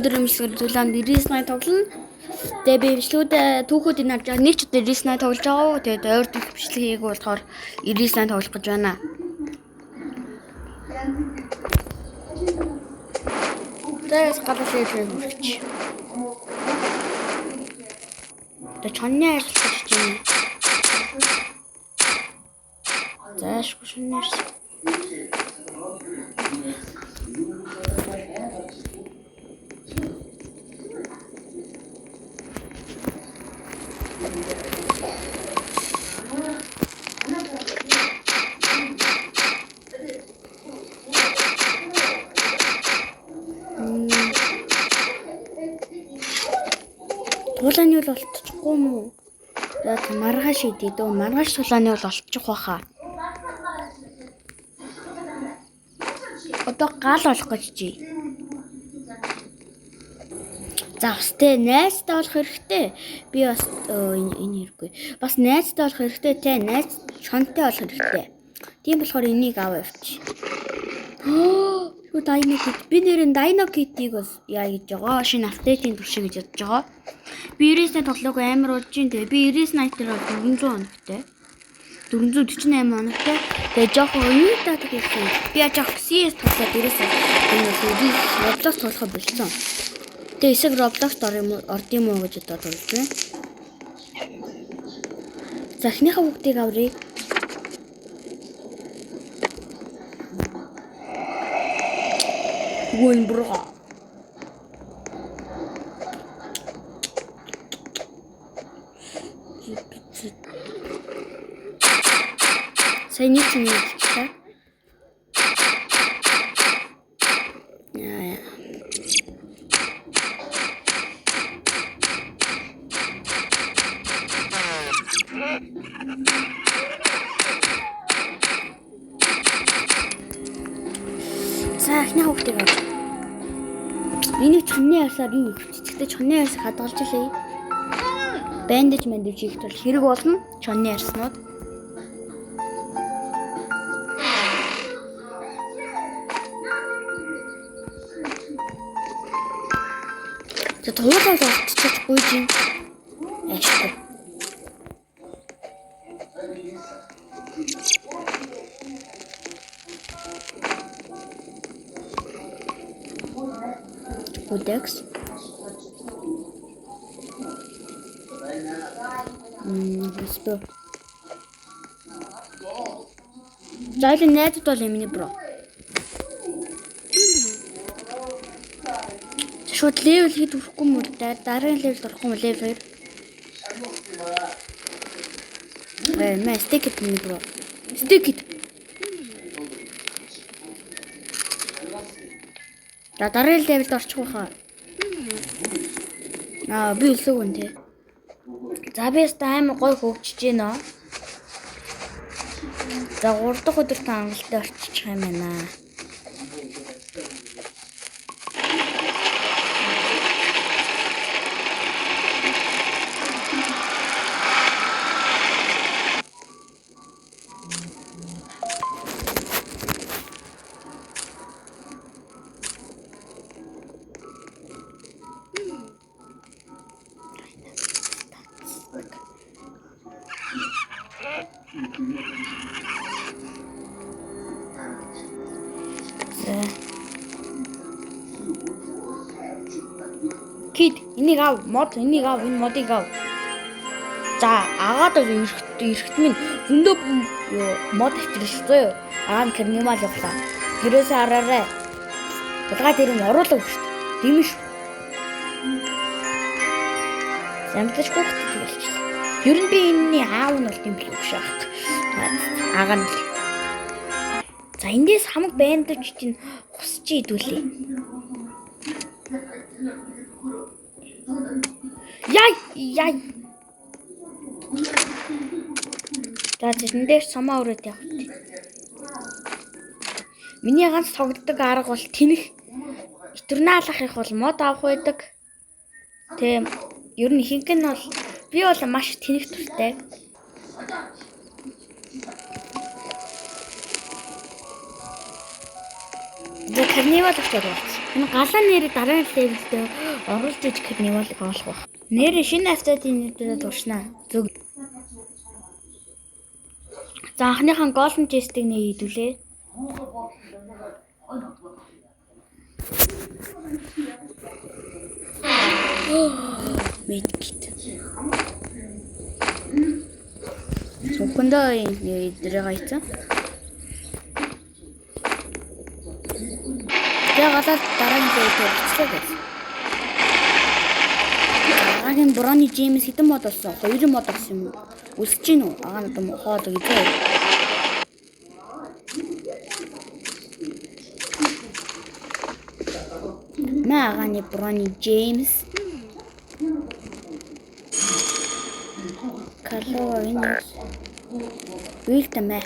Дөрөмсгөр зүйлэнд 98 тоглоно. Тэгээ би бичлүүд түүхүүдийг харж байгаа. Нэг ч удаа 98 тоглож байгаа. Тэгээд ойр дэх бичлэг хийгээгүй болохоор 98 тоглох гэж байна. Тэгээс гадаа шийдвэр өгч. Тэ чонны ажиллаж чинь. Заашгүй шуннаас. Тулааны бол олдчихгүй юм уу? За маргааш идэ дөө. Маргааш тулааны бол олдчих واخа. Одоо гал болох гэж чи. За өстэй найзтай болох хэрэгтэй. Би бас энэ хэрэггүй. Бас найзтай болох хэрэгтэй те. Найз чонтой болох хэрэгтэй. Тийм болохоор энийг аваа явчих. Юу дайнокит. Би нэрэн дайнокитийг бас яа гэж байгаа. Шинэ апдейтийн туршиг гэж бодож байгаа. Би 99 тоглоогүй амар удажин. Тэгээ би 99 дээр 400 хоногтай. 448 хоногтай. Тэгээ жоохон уйдаа тэгсэн. Би яж CS тоглоод ирээсээ энэ Roblox тоглох болсон. Тэгээ эсэг Roblox орд юм уу гэж бодож байна. Захныхаа бүгдийг аврыг. Гүн бро. Сайн нэг юм хийчихлээ. Яа. Сахны хөвгтэй гоо. Миний чонны ясаар юу хөвчтэй чонны яс хадгалж лээ. Бандаж их тул хэрэг болно чонны яснууд. За туулаад олдчихгүй чинь. Ашиг. Codex. Спо. Зайлын найзууд бол миний бро. Шууд левел хэд хүрэхгүй мөр дараагийн левел орохгүй мө левел 2. Мэ стикет миний бро. Стикет. Дараагийн левелд орчих واخа. Би үлсээгүн те. За би амар гой хөвчж гинэ. За 3 дахь өдөр та амгалтай орчих юм байна. Кид энийг ав мод энийг ав энэ модыг ав. За агаад эрэхт минь зөндөө мод хэвчэрсэн юу? Аа карнимал явлаа. Гэрээсээ хараарай. Булгаад ирэм оруулаа шүү дээ. Димш. Самтаж хүүхдэд хэлж. Ер нь би энэний аав нь бол юм биш үү шахах. Агаа нь. За эндээс хамаг бандаж чинь хусч идүүлээ. Яй. За энэ дээр самаа өрөөд явах. Миний ганц тоглодог арга бол тэнэх. Этернаалах их бол мод авах байдаг. Тийм. Ер нь ихэнх нь бол би бол маш тэнэх туртай. За карнивал авчирвал. Энэ галаа нэр дараагийн левелдээ оруулж иж карнивалыг олох баг. Нэр шинэ автодын нэрээр туршнаа. Зөв. За анхныхан голден честийг нэ хийдүүлээ. Мэдкит. Зөвхөндөө эдрээ гайцсан. Яагаад дараагийн левелдээ очихлаа гэж. Дараагийн Брони Джеймс хэдэн мод болсон? 2 мод болсон юм уу? Үсэж гин үү? Агаа надад хоол өгөө. Нааганы Брони Джеймс. Калоринс. Вилтэмэ.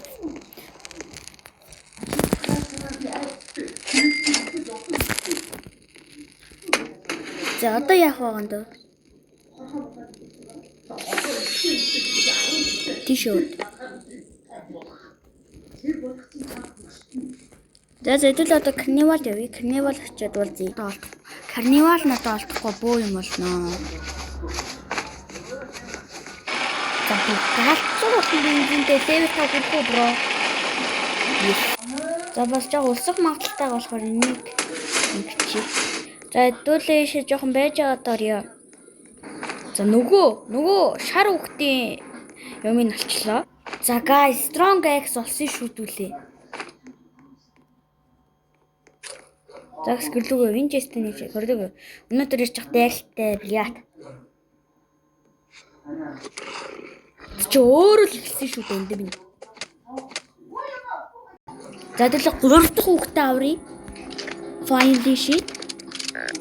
За одоо яах вэ гэнэ? Тишүүд. За зөвхөн одоо карнивал явъя. Карнивал очиад уулзъя. Карнивал надад олдохгүй бөө юм болно. За галцуу бензинтэй левел та хүрхгүй бро. За бас жоо улсах магадaltaй болохоор энийг чи. За хэдүүлээ шээ жоохон байж байгаа дорё. За нөгөө шар хүүхдийн юмыг алчлаа. За guys, strong X олсон шүүдүүлээ. Загс гэрлүүгээ Winchester нэг хөрлөг. Өнөөдөр ирж явах дээлтэй блиат. Чи өөрөө л ихсэн шүү дээ энэ. За тэгэл 3 дахь хүүхдээ аврий. Finally shit.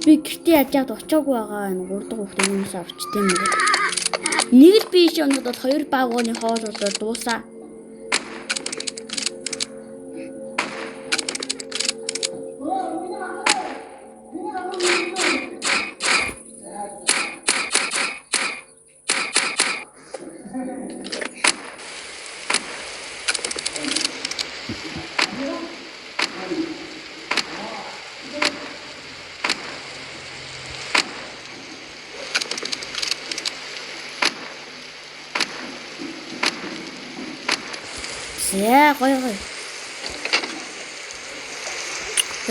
Би гэртээ яжаад очоогүй байгаа энэ 3 дахь хүүхдээ юмс авч тийм үү. Нэг л биш өнөд бол 2 багууны хоол болоод дуусаа. Яа гоё.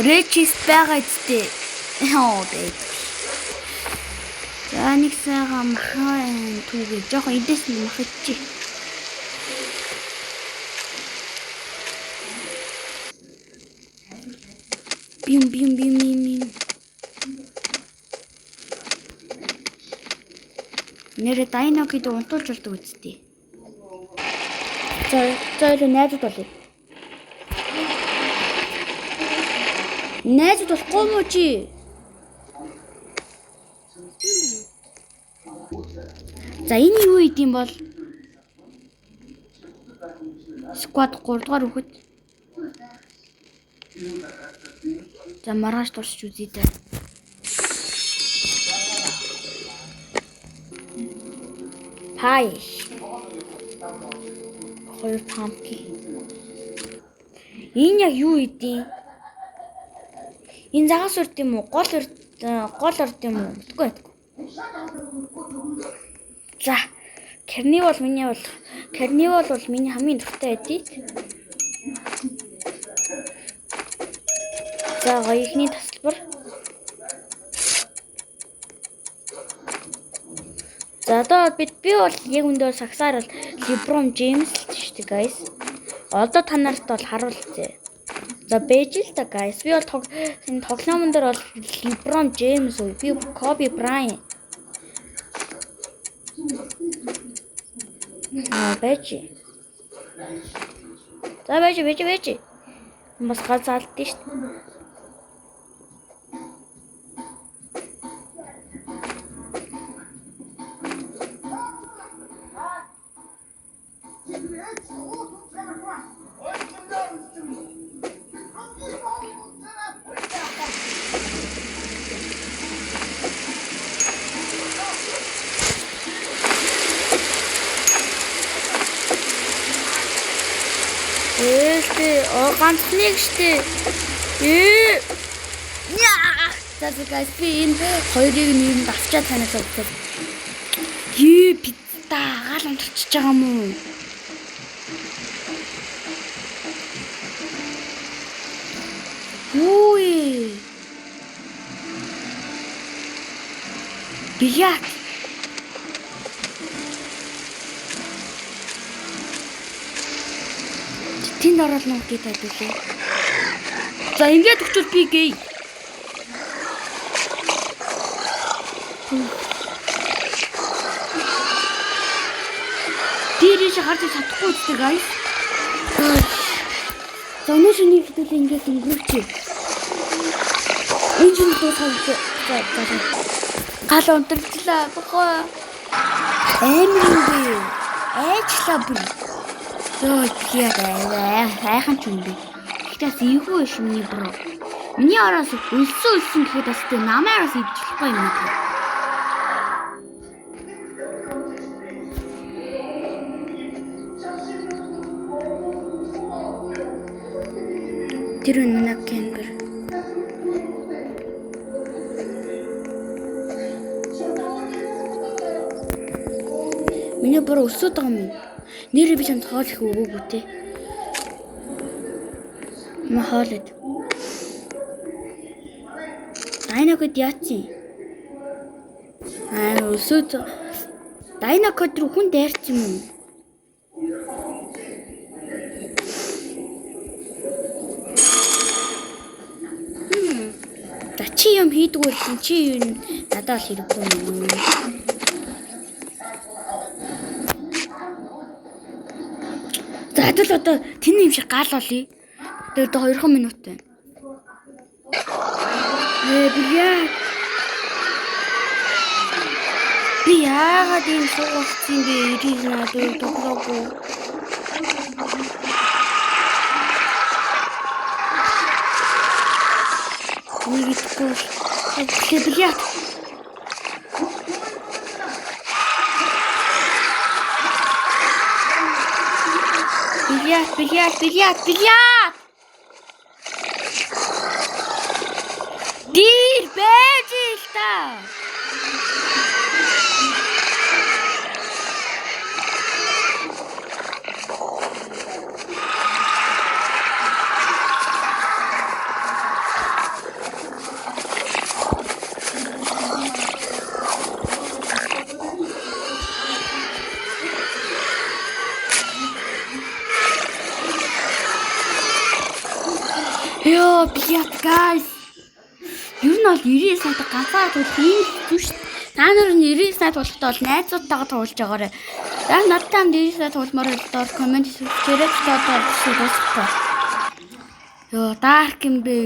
Рэчис байгаа зү. Яа дээ. За нэг сайхан махан түүгээ жоохон идэс нь махчих. Бим. Нэрэ дайнокид унтуулж болдог үсттэй. За найзууд болъё. Найзууд болохгүй мүү чи? За энэ юу идэм бол? Squad 3 дугаар хүүхэд. За маргааш туршиж үзье дээ. Хай. 2 pumpkin. Энэ яг юу идэм? Энэ загас урд юм уу? Гол урд юм уу? Мэдгүй. За, карнивал бол миний хамгийн дуртай байдгийг. За, гоё ихний тасалбар. За, одоо би бол яг өндөө сагсаар бол LeBron James шүү дээ, guys. Одоо та нарт бол харуулъя. За, байж л та guys. Би бол энэ тоглоомн дээр бол LeBron James уу, би Kobe Bryant. Байж. За байж. Бас гаалдсан шүү дээ. Ганцныг штэ. Яа. За guys би энэ хоёрыг нийлэнд авчаад танаас өгсөн. Пизза гал унтарч байгаа юм уу? Ой. Бияат. Тэнд ороод нэг гэдэг үү? За ингээд өгчвөл би гей. Дээрээс харж чадахгүй үстэй guys. За өнөө шөнийн хэдүүл ингээд өнгөрч. Энэ ч дуусах гал унтарчлаа бохоо. Эмри. Ээчлээ бүр. Йоо яа хайхан ч юм би. Тэгтээс ийгүү шимний бро. Миний араас өлсөн гэхэд бас тэ намаараас идчихгүй юм уу? Тэр нэг кемпер. Миний бро өсөд байгаа юм. Нэрээ би чамд хоол их өгөөгүй те. Ма хоолод. Дайнакод яачих. Өсөд Дайнакод руу хүн дайрч юм уу? За чи юм хийдгүүр чи юу надад хэрэггүй юм. За одоо тэн юм шиг гал олъё. Тэгээд 2 минут байна. Би яагаад ийм суугч юм бэ? Ирийг надад тоглоогүй. Нэгтгэл. Бияат. Бияат. Дир байж л та. Йоо, бияат guys. Юу нь бол 90 сая ганцаар бол ийм зүш. Та нар 90 сая болохдоо бол найзуудтайгаа туулж байгаарай. Яг надтай 90 сая туулмаар бол комент хийгээрэй одоо дуусахгүй. Йоо, dark юм бэ.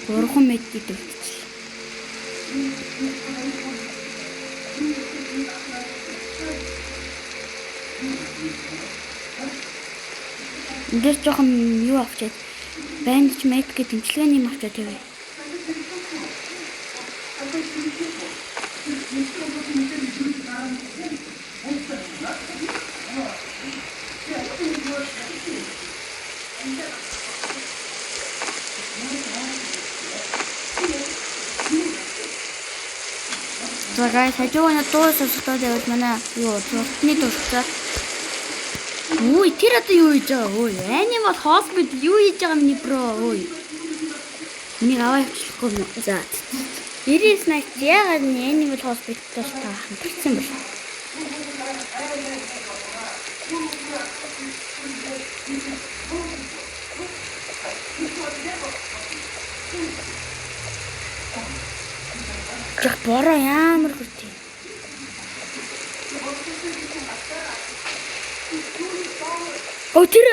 Гурван мэд гэдэг. Эндээс жоохон юу авчаад бандж мэд гэдэг тэмцлэгээний юм авчаад явъя. За guys, хажуугана дуусах тавьад манай юу зуртны дуусах. Ой, тэр одоо юу хийж байгаа? Ой, Animal Hospital юу хийж байгаа миний бро? Ой. Миний аваа явуулахгүй юм. За. Ирис найт яагаад Animal Hospital-тай хамтарсан бэ? Жах бороо ямар хүртээ. О тэр.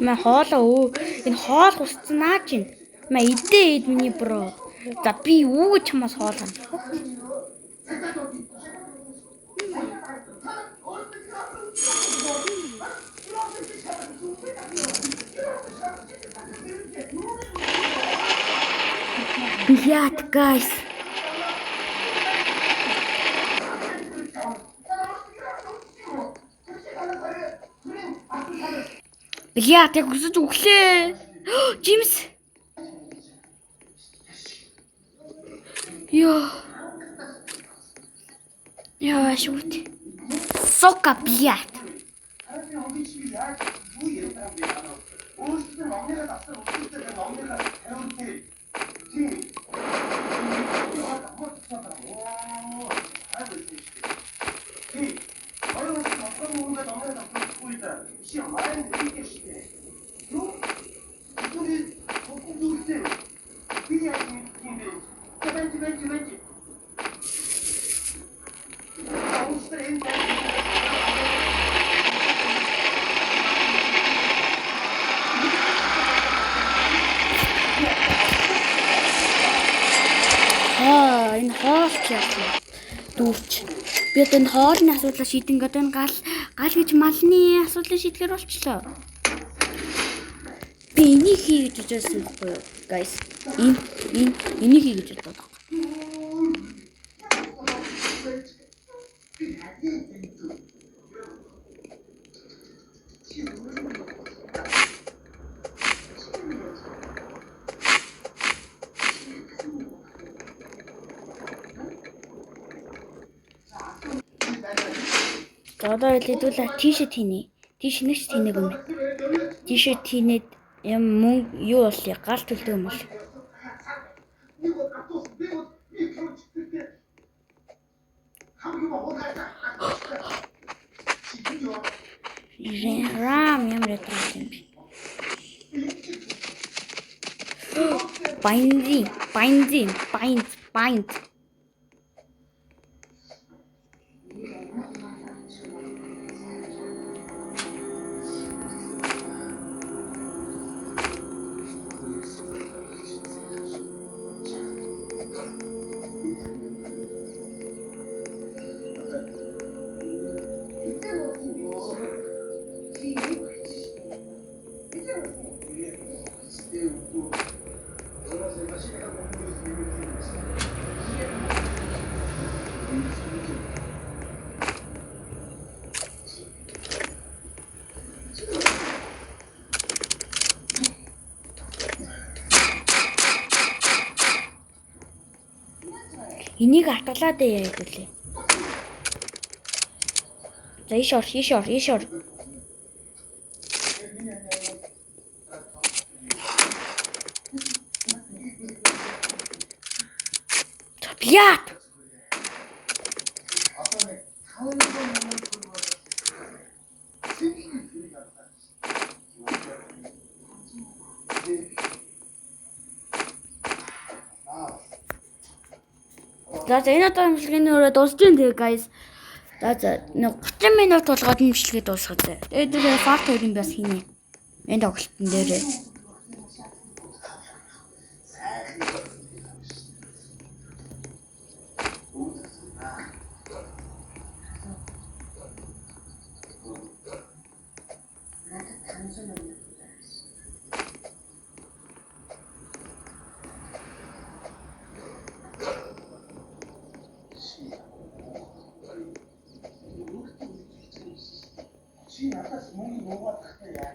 Мэ хоолоо энэ хоол хусцнаа чинь. Ма идээд миний бро. За би юу гэж чамаас хоолно. Блядь, guys. Блядь, яг үсэж өглөө. Жимс. Яа, шут. Сока, блядь. Энэ хоолч яах дүүрч. Би одоо энэ хоолны асуудлаа шийдэн гэдэг энэ гал гэж малны асуудлыг шийдэхэр болчлоо. Би энийг хий гэж үзсэн байхгүй юу, guys. Энийг хий гэж боддог. Одоо хэлээдүүлээ тийшээ тийнэ. Тийш нэгч тийнэг юм. Тийшээ тийнээд юм мөнгө юу болъё? Гал төлдөг юм бол. Рам ямар ядраа юм бэ? Bind. Энийг атгалаад яа гэдүүлээ. За иш ор. Блядь. За энэ одоо имчилгээний өрөө дуусж байна тэгээ guys. За 30 минут болгоод имчилгээ дуусгав. Тэгээд факт хоёрын бас хийнэ. Энэ тоглолтын дээрээ. Чи надаас мөнгө нугаад тахтай яа.